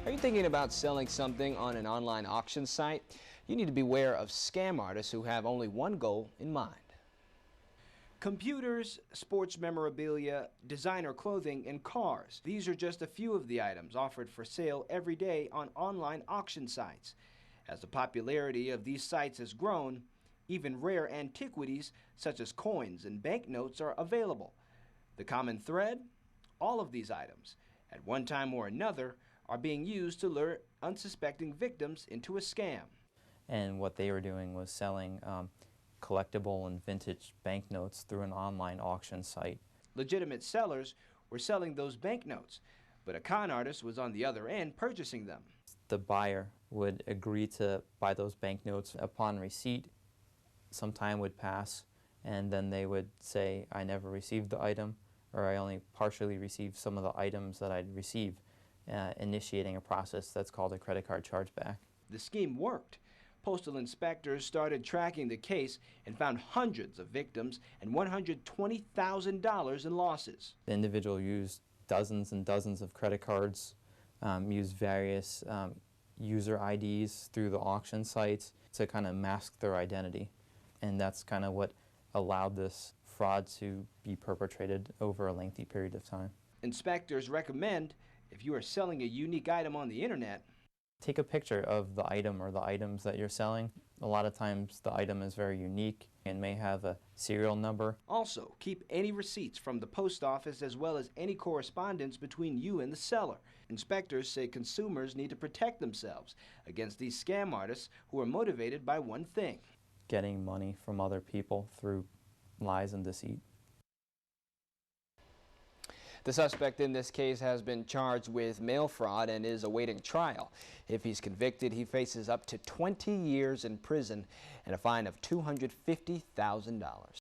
Are you thinking about selling something on an online auction site? You need to beware of scam artists who have only one goal in mind. Computers, sports memorabilia, designer clothing, and cars. These are just a few of the items offered for sale every day on online auction sites. As the popularity of these sites has grown, even rare antiquities such as coins and banknotes are available. The common thread? All of these items, at one time or another, are being used to lure unsuspecting victims into a scam. And what they were doing was selling collectible and vintage banknotes through an online auction site. Legitimate sellers were selling those banknotes, but a con artist was on the other end purchasing them. The buyer would agree to buy those banknotes. Upon receipt, some time would pass, and then they would say, I never received the item, or I only partially received some of the items that I'd received, initiating a process that's called a credit card chargeback. The scheme worked. Postal inspectors started tracking the case and found hundreds of victims and $120,000 in losses. The individual used dozens and dozens of credit cards, used various user IDs through the auction sites to kind of mask their identity. And that's kind of what allowed this fraud to be perpetrated over a lengthy period of time. Inspectors recommend, if you are selling a unique item on the internet, take a picture of the item or the items that you're selling. A lot of times the item is very unique and may have a serial number. Also, keep any receipts from the post office as well as any correspondence between you and the seller. Inspectors say consumers need to protect themselves against these scam artists who are motivated by one thing: getting money from other people through lies and deceit. The suspect in this case has been charged with mail fraud and is awaiting trial. If he's convicted, he faces up to 20 years in prison and a fine of $250,000.